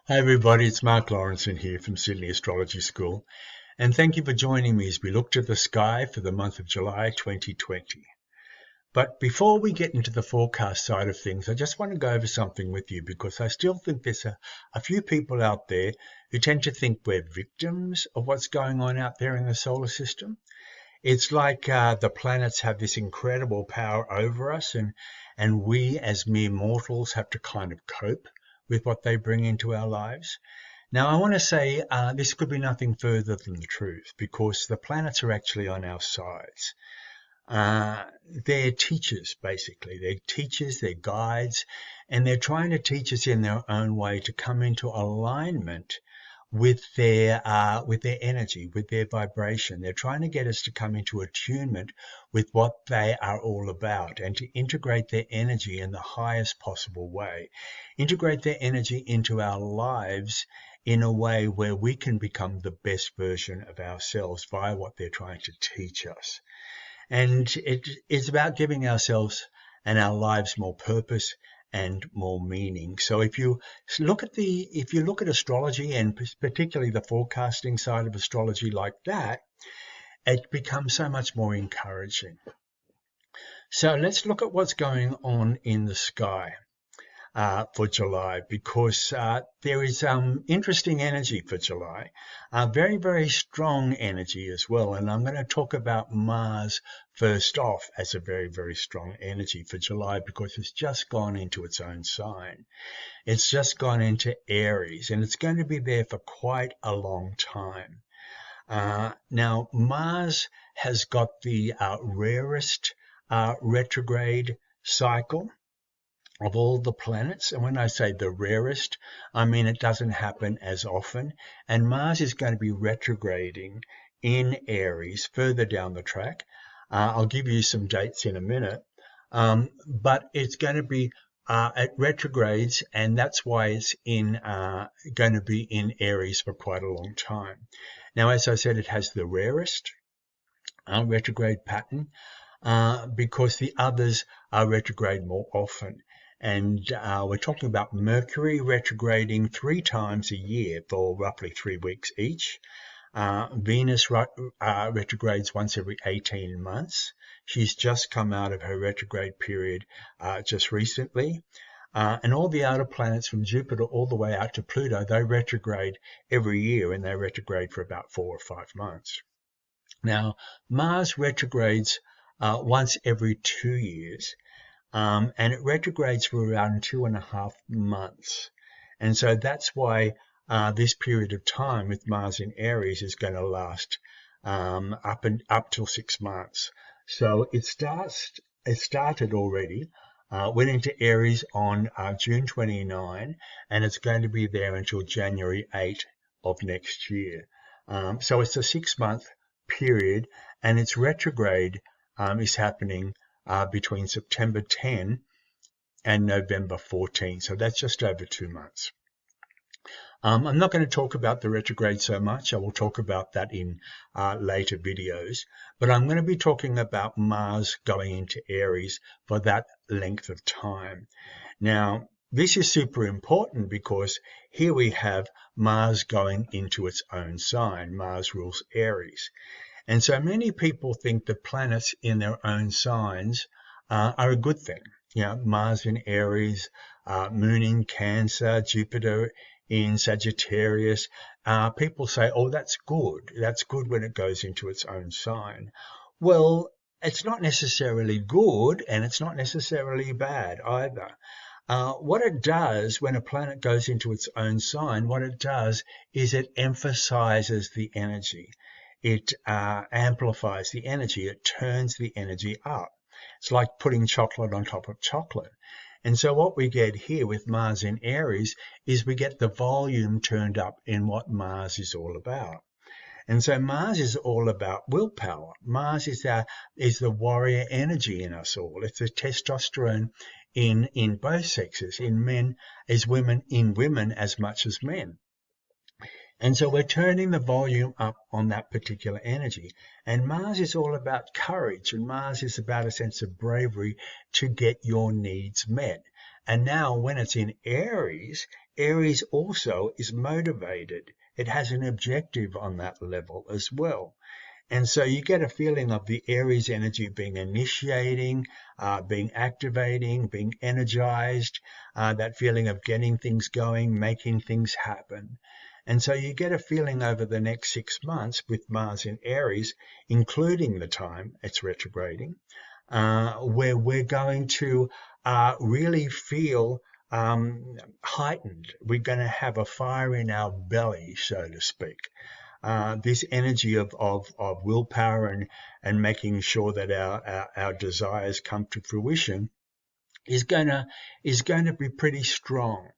Hi everybody, it's Marc Laurenson here from Sydney Astrology School, and thank you for joining me as we looked at the sky for the month of July 2020. But before we get into the forecast side of things, I just want to go over something with you because I still think there's a few people out there who tend to think we're victims of what's going on out there in the solar system. It's like the planets have this incredible power over us, and we as mere mortals have to kind of cope with what they bring into our lives. Now, I want to say this could be nothing further than the truth because the planets are actually on our sides. They're teachers, basically. They're teachers, they're guides, and they're trying to teach us in their own way to come into alignment with their energy, with their vibration. They're trying to get us to come into attunement with what they are all about and to integrate their energy in the highest possible way. Integrate their energy into our lives in a way where we can become the best version of ourselves via what they're trying to teach us. And it is about giving ourselves and our lives more purpose and more meaning. So if you look at astrology, and particularly the forecasting side of astrology like that, it becomes so much more encouraging. So let's look at what's going on in the sky for July, because there is interesting energy for July, very, very strong energy as well. And I'm going to talk about Mars first off as a very, very strong energy for July because it's just gone into its own sign. It's just gone into Aries, and it's going to be there for quite a long time. Now, Mars has got the rarest retrograde cycle of all the planets. And when I say the rarest, I mean it doesn't happen as often. And Mars is going to be retrograding in Aries further down the track. I'll give you some dates in a minute. But it's going to be at retrogrades, and that's why it's going to be in Aries for quite a long time. Now, as I said, it has the rarest retrograde pattern because the others are retrograde more often. And we're talking about Mercury retrograding 3 times a year for roughly 3 weeks each. Venus retrogrades once every 18 months. She's just come out of her retrograde period just recently. And all the outer planets from Jupiter all the way out to Pluto, they retrograde every year, and they retrograde for about 4 or 5 months. Now, Mars retrogrades once every 2 years. And it retrogrades for around 2.5 months. And so that's why this period of time with Mars in Aries is going to last up till 6 months. So it started already, went into Aries on June 29, and it's going to be there until January 8 of next year. So it's a 6-month period, and its retrograde is happening between September 10 and November 14. So that's just over 2 months. I'm not going to talk about the retrograde so much. I will talk about that in later videos. But I'm going to be talking about Mars going into Aries for that length of time. Now, this is super important because here we have Mars going into its own sign. Mars rules Aries. And so many people think the planets in their own signs are a good thing. You know, Mars in Aries, Moon in Cancer, Jupiter in Sagittarius. People say, oh, that's good. That's good when it goes into its own sign. Well, it's not necessarily good, and it's not necessarily bad either. What it does when a planet goes into its own sign, what it does is it emphasizes the energy. It amplifies the energy. It turns the energy up. It's like putting chocolate on top of chocolate. And so what we get here with Mars in Aries is we get the volume turned up in what Mars is all about. And so Mars is all about willpower. Mars is the warrior energy in us all. It's the testosterone in both sexes, in men as women, in women as much as men. And so we're turning the volume up on that particular energy. And Mars is all about courage, and Mars is about a sense of bravery to get your needs met. And now when it's in Aries, Aries also is motivated. It has an objective on that level as well. And so you get a feeling of the Aries energy being initiating, being activating, being energized, that feeling of getting things going, making things happen. And so you get a feeling over the next 6 months with Mars in Aries, including the time it's retrograding, where we're going to really feel heightened. We're going to have a fire in our belly, so to speak. This energy of willpower and making sure that our desires come to fruition is gonna be pretty strong.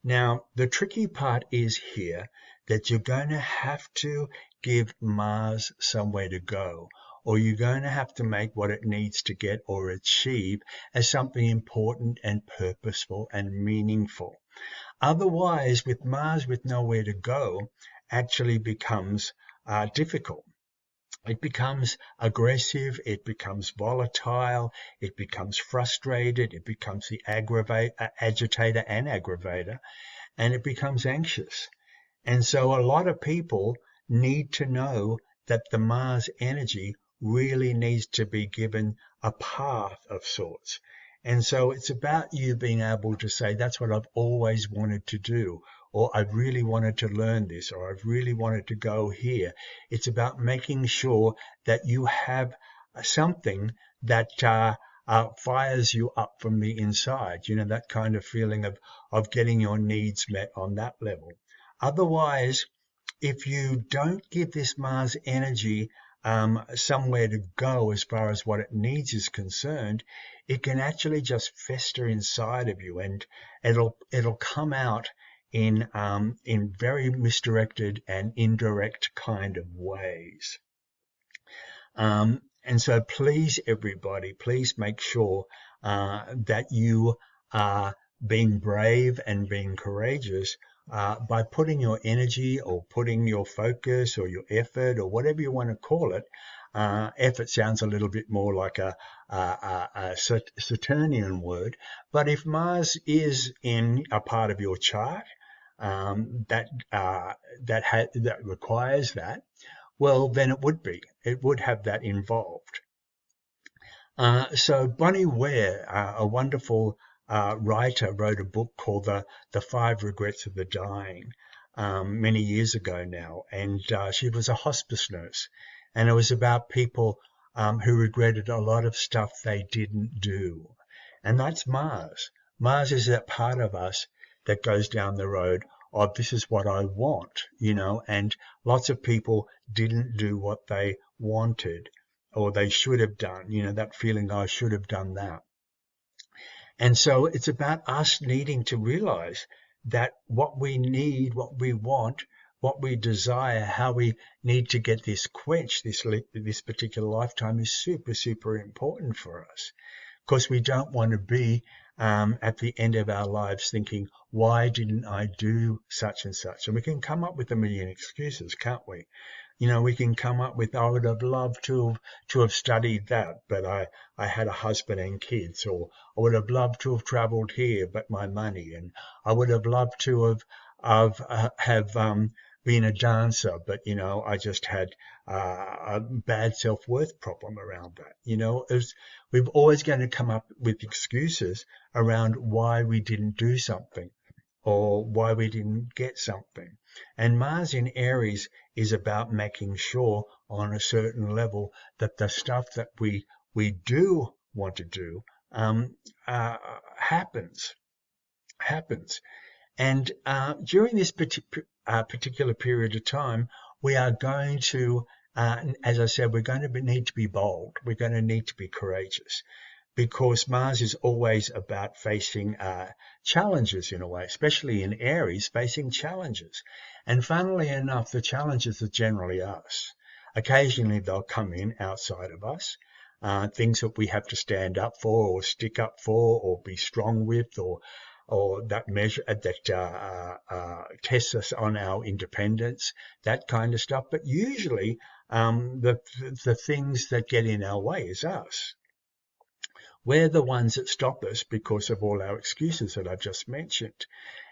Now, the tricky part is here that you're going to have to give Mars somewhere to go, or you're going to have to make what it needs to get or achieve as something important and purposeful and meaningful. Otherwise, with Mars with nowhere to go, actually becomes difficult. It becomes aggressive, it becomes volatile, it becomes frustrated, it becomes the agitator and aggravator, and it becomes anxious. And so a lot of people need to know that the Mars energy really needs to be given a path of sorts. And so it's about you being able to say, that's what I've always wanted to do, or I've really wanted to learn this, or I've really wanted to go here. It's about making sure that you have something that fires you up from the inside, that kind of feeling of getting your needs met on that level. Otherwise, if you don't give this Mars energy somewhere to go as far as what it needs is concerned, it can actually just fester inside of you, and it'll come out in very misdirected and indirect kind of ways. And so please, everybody, please make sure that you are being brave and being courageous by putting your energy or putting your focus or your effort or whatever you want to call it. Effort sounds a little bit more like a Saturnian word, but if Mars is in a part of your chart that requires that, well, then it would have that involved. So Bonnie Ware, a wonderful writer, wrote a book called The 5 Regrets of the Dying many years ago now, and she was a hospice nurse, and it was about people who regretted a lot of stuff they didn't do. And that's Mars. Mars is that part of us that goes down the road of this is what I want, and lots of people didn't do what they wanted or they should have done, that feeling I should have done that. And so it's about us needing to realize that what we need, what we want, what we desire, how we need to get this quenched, this particular lifetime is super, super important for us. Because we don't want to be at the end of our lives thinking, why didn't I do such and such? And we can come up with a million excuses, can't we? We can come up with, I would have loved to have studied that, but I had a husband and kids, or I would have loved to have traveled here, but my money, and I would have loved to have been a dancer, but I just had a bad self-worth problem around that. We're always going to come up with excuses around why we didn't do something or why we didn't get something. And Mars in Aries is about making sure on a certain level that the stuff that we do want to do happens. And during this particular period of time, we are going to, as I said, we're going to need to be bold. We're going to need to be courageous, because Mars is always about facing challenges in a way, especially in Aries, facing challenges. And funnily enough, the challenges are generally us. Occasionally they'll come in outside of us, things that we have to stand up for or stick up for or be strong with, or that measure that tests us on our independence, that kind of stuff. But usually the things that get in our way is us. we're the ones that stop us because of all our excuses that I've just mentioned.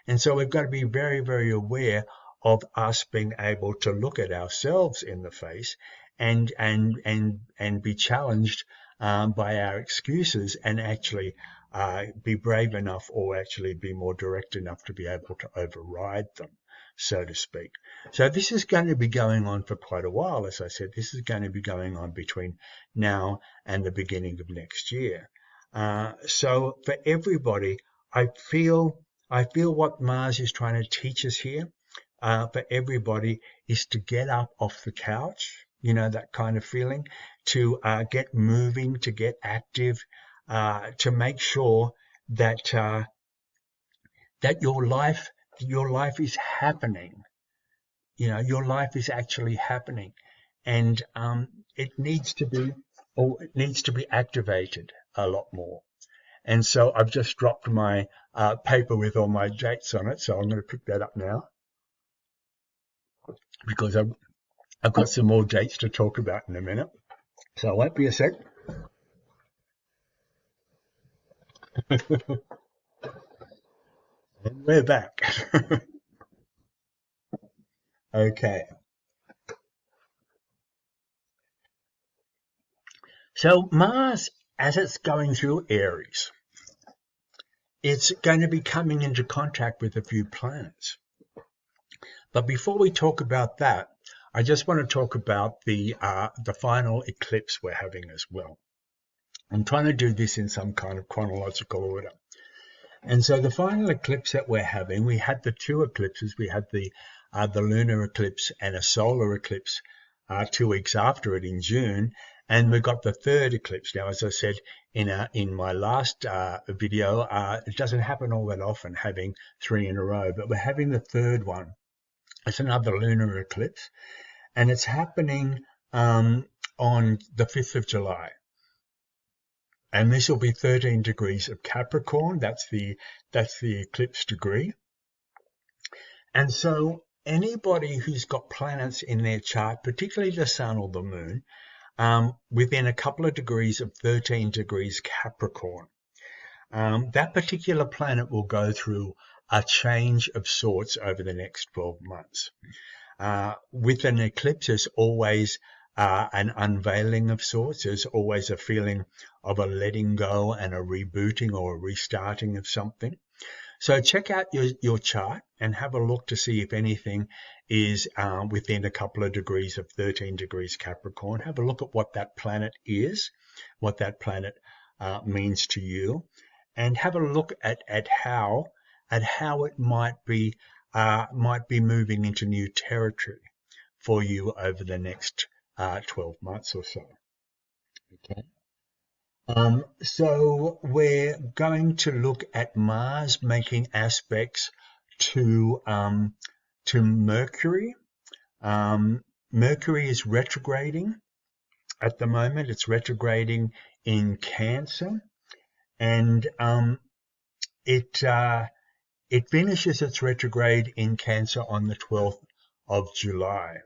And so we've got to be very, very aware of us being able to look at ourselves in the face and be challenged by our excuses, and actually be brave enough, or actually be more direct enough to be able to override them, so to speak. So this is going to be going on for quite a while. As I said, this is going to be going on between now and the beginning of next year. So for everybody, I feel what Mars is trying to teach us here, for everybody, is to get up off the couch, that kind of feeling, to get moving, to get active, to make sure that that your life is happening. Your life is actually happening, and it needs to be activated a lot more. And so I've just dropped my paper with all my dates on it, so I'm going to pick that up now, because I've got some more dates to talk about in a minute. So it won't be a sec. And we're back. Okay. So Mars, as it's going through Aries, it's going to be coming into contact with a few planets. But before we talk about that, I just want to talk about the final eclipse we're having as well. I'm trying to do this in some kind of chronological order. And so the final eclipse that we're having, we had the two eclipses. We had the lunar eclipse and a solar eclipse 2 weeks after it in June, and we got the third eclipse. Now, as I said in my last video, it doesn't happen all that often, having 3 in a row, but we're having the third one. It's another lunar eclipse, and it's happening on the 5th of July. And this will be 13 degrees of Capricorn. That's the eclipse degree. And so anybody who's got planets in their chart, particularly the sun or the moon, within a couple of degrees of 13 degrees Capricorn, that particular planet will go through a change of sorts over the next 12 months. With an eclipse, there's always an unveiling of sorts. There's always a feeling of a letting go and a rebooting or a restarting of something. So check out your chart and have a look to see if anything is within a couple of degrees of 13 degrees Capricorn. Have a look at what that planet is, what that planet means to you, and have a look at how it might be moving into new territory for you over the next 12 months or so. Okay. So we're going to look at Mars making aspects to Mercury. Mercury is retrograding at the moment. It's retrograding in Cancer, and it finishes its retrograde in Cancer on the 12th of July.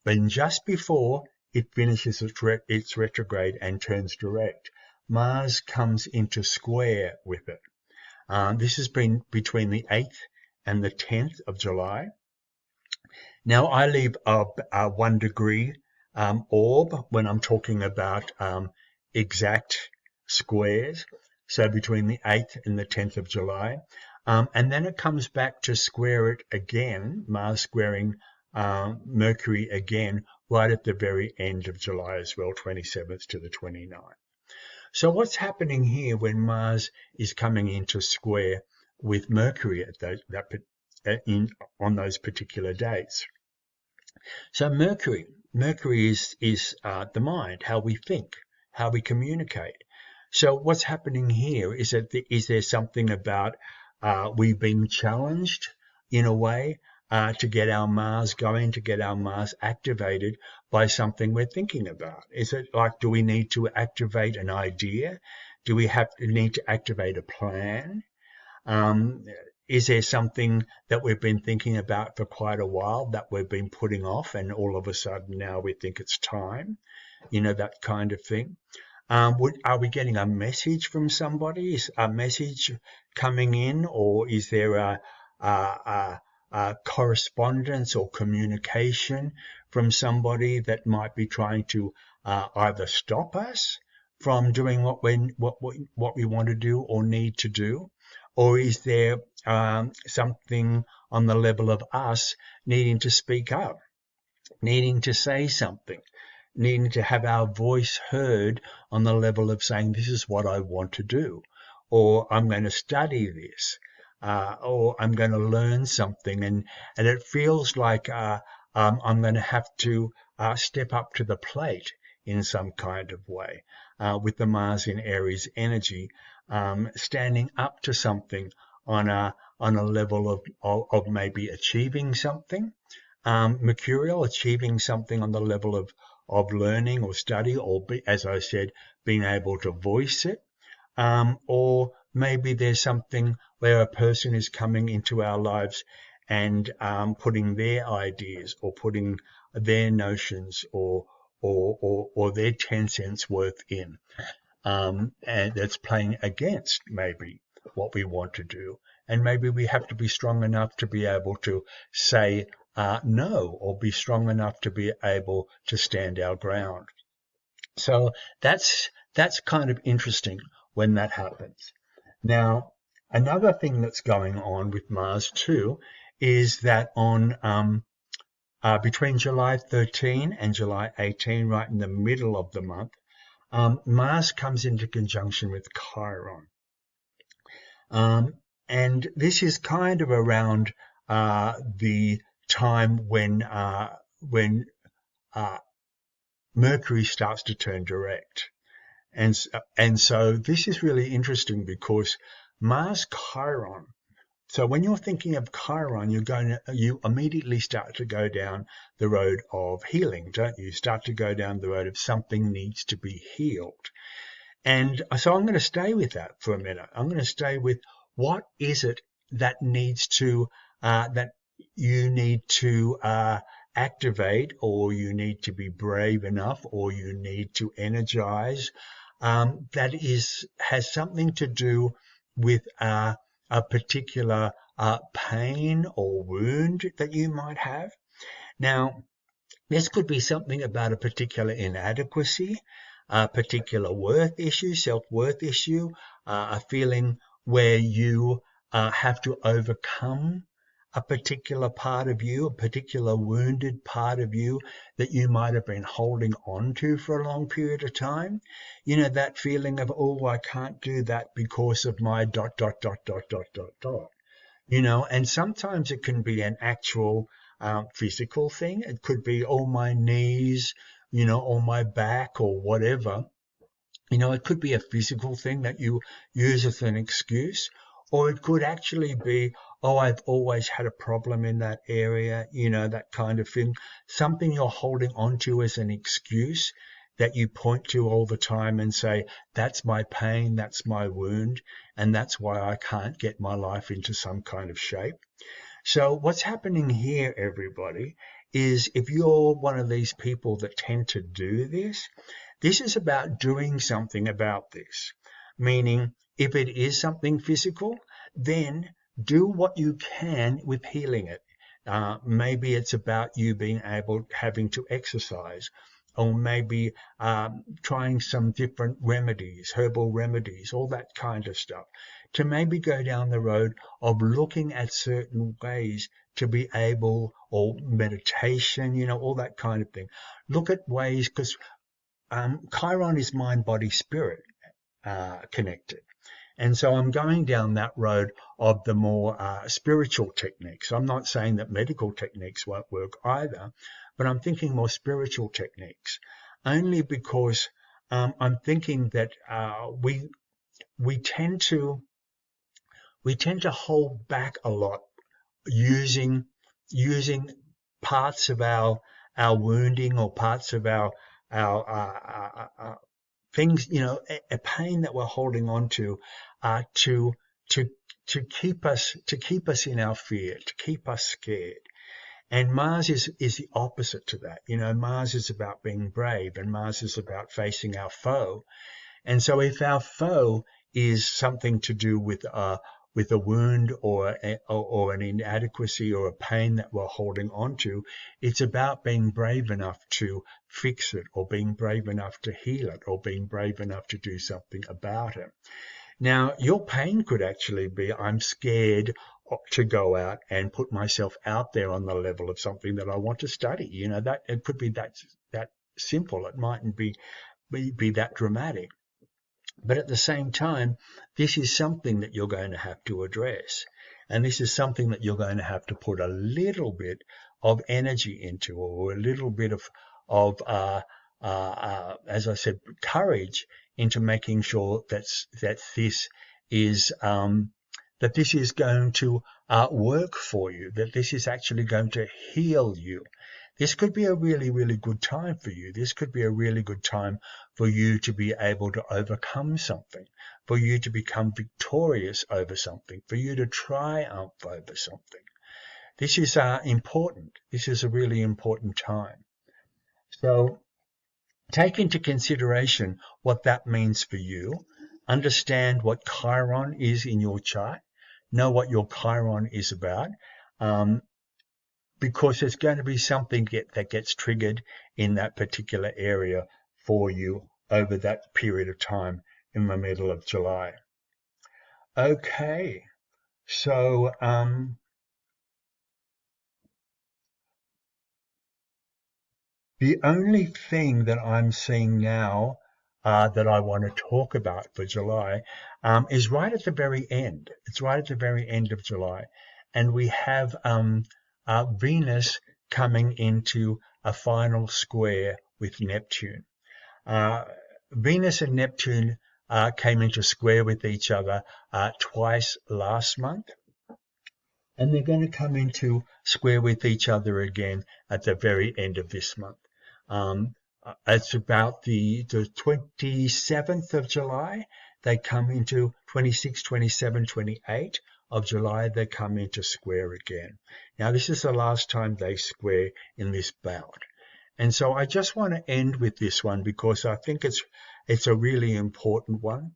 But just before it finishes its retrograde and turns direct, Mars comes into square with it. This has been between the 8th and the 10th of July. Now, I leave a 1 degree orb when I'm talking about exact squares, so between the 8th and the 10th of July. And then it comes back to square it again, Mars squaring Mercury again, right at the very end of July as well, 27th to the 29th. So what's happening here when Mars is coming into square with Mercury at on those particular dates? So Mercury is the mind, how we think, how we communicate. So what's happening here is that is there something about we've been challenged in a way to get our Mars going, to get our Mars activated by something we're thinking about? Is it like, do we need to activate an idea? Do we need to activate a plan? Is there something that we've been thinking about for quite a while that we've been putting off, and all of a sudden now we think it's time? That kind of thing. Are we getting a message from somebody? Is a message coming in, or is there a correspondence or communication from somebody that might be trying to either stop us from doing what we want to do or need to do, or is there something on the level of us needing to speak up, needing to say something, needing to have our voice heard on the level of saying, this is what I want to do, or I'm going to study this, or I'm going to learn something. And it feels like I'm going to have to step up to the plate in some kind of way with the Mars in Aries energy, standing up to something on a level of maybe achieving something, mercurial, achieving something on the level of learning or study, or as I said, being able to voice it, or maybe there's something where a person is coming into our lives and putting their ideas or putting their notions or their 10 cents worth in, and that's playing against maybe what we want to do. And maybe we have to be strong enough to be able to say no, or be strong enough to be able to stand our ground. So that's kind of interesting when that happens. Now, another thing that's going on with Mars too is that on between July 13 and July 18, right in the middle of the month, Mars comes into conjunction with Chiron. And this is kind of around the time when Mercury starts to turn direct. And so this is really interesting because Mars Chiron. So when you're thinking of Chiron, you immediately start to go down the road of healing, don't you? Start to go down the road of something needs to be healed. And so I'm going to stay with that for a minute. I'm going to stay with what is it that needs to that you need to activate, or you need to be brave enough, or you need to energize. That has something to do with a particular pain or wound that you might have. Now, this could be something about a particular inadequacy, a particular worth issue, self-worth issue, a feeling where you have to overcome a particular part of you, a particular wounded part of you that you might have been holding on to for a long period of time. You know, that feeling of, oh, I can't do that because of my ... You know, and sometimes it can be an actual physical thing. It could be, oh, my knees, you know, or my back or whatever. You know, it could be a physical thing that you use as an excuse, or it could actually be, oh, I've always had a problem in that area, you know, that kind of thing. Something you're holding on to as an excuse that you point to all the time and say, that's my pain, that's my wound, and that's why I can't get my life into some kind of shape. So what's happening here, everybody, is if you're one of these people that tend to do this, this is about doing something about this. Meaning, if it is something physical, then do what you can with healing it. Maybe it's about you having to exercise, or maybe trying some different remedies, herbal remedies, all that kind of stuff, to maybe go down the road of looking at certain ways to be able, or meditation, you know, all that kind of thing. Look at ways, because Chiron is mind, body, spirit connected. And so I'm going down that road of the more spiritual techniques. I'm not saying that medical techniques won't work either, but I'm thinking more spiritual techniques, only because I'm thinking that we tend to hold back a lot using parts of our wounding, or parts of our things, you know, a pain that we're holding on to keep us in our fear, to keep us scared. And Mars is the opposite to that. You know, Mars is about being brave, and Mars is about facing our foe. And so if our foe is something to do with a wound or an inadequacy or a pain that we're holding on to, it's about being brave enough to fix it, or being brave enough to heal it, or being brave enough to do something about it. Now, your pain could actually be, I'm scared to go out and put myself out there on the level of something that I want to study. You know, that it could be that simple. It mightn't be that dramatic. But at the same time, this is something that you're going to have to address. And this is something that you're going to have to put a little bit of energy into, or a little bit of as I said, courage into making sure that this is going to work for you, that this is actually going to heal you. This could be a really, really good time for you. This could be a really good time for you to be able to overcome something, for you to become victorious over something, for you to triumph over something. This is important. This is a really important time. So take into consideration what that means for you. Understand what Chiron is in your chart. Know what your Chiron is about. Because there's going to be something that gets triggered in that particular area for you over that period of time in the middle of July. Okay, so the only thing that I'm seeing now that I want to talk about for July is right at the very end. It's right at the very end of July. And we have Venus coming into a final square with Neptune. Venus and Neptune came into square with each other twice last month. And they're going to come into square with each other again at the very end of this month. It's about the 27th of July. They come into 26, 27, 28 of July. They come into square again. Now, this is the last time they square in this bout. And so I just want to end with this one because I think it's a really important one.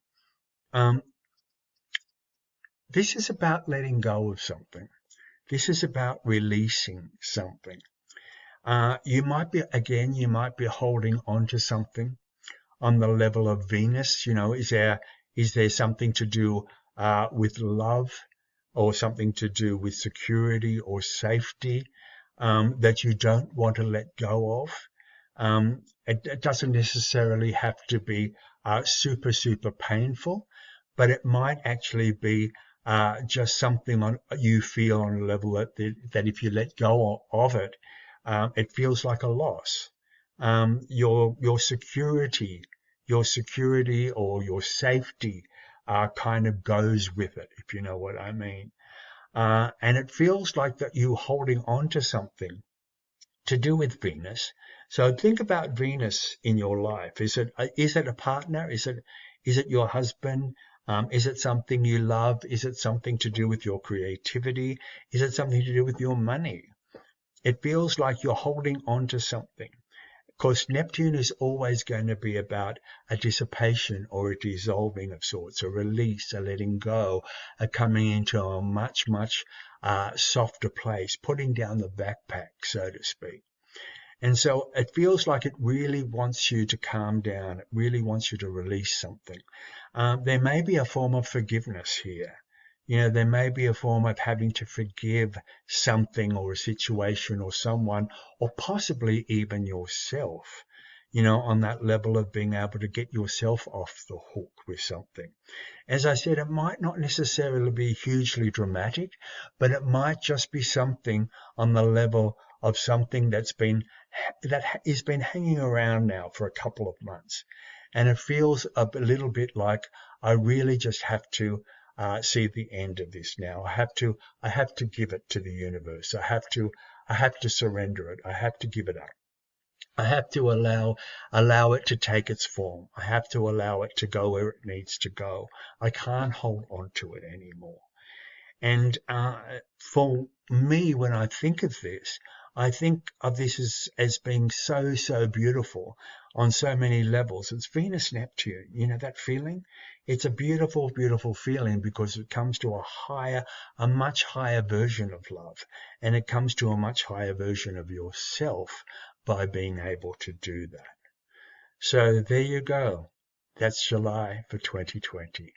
This is about letting go of something. This is about releasing something. You might be holding on to something on the level of Venus. You know, is there something to do with love, or something to do with security or safety that you don't want to let go of? It doesn't necessarily have to be super, super painful, but it might actually be just something you feel on a level that if you let go of it, it feels like a loss. Your security or your safety kind of goes with it, if you know what I mean. And it feels like that you're holding on to something to do with Venus. So think about Venus in your life. Is it a partner? Is it your husband? Is it something you love? Is it something to do with your creativity? Is it something to do with your money? It feels like you're holding on to something. Because Neptune is always going to be about a dissipation or a dissolving of sorts, a release, a letting go, a coming into a much, much softer place, putting down the backpack, so to speak. And so it feels like it really wants you to calm down. It really wants you to release something. There may be a form of forgiveness here. You know, there may be a form of having to forgive something or a situation or someone, or possibly even yourself, you know, on that level of being able to get yourself off the hook with something. As I said, it might not necessarily be hugely dramatic, but it might just be something on the level of something that has been hanging around now for a couple of months. And it feels a little bit like I really just have to see the end of this now. I have to give it to the universe. I have to surrender it. I have to give it up. I have to allow it to take its form. I have to allow it to go where it needs to go. I can't hold on to it anymore. And for me, when I think of this, I think of this as being so beautiful on so many levels. It's Venus Neptune, you know, that feeling. It's a beautiful feeling because it comes to a much higher version of love, and it comes to a much higher version of yourself by being able to do that. So there you go. That's July for 2020.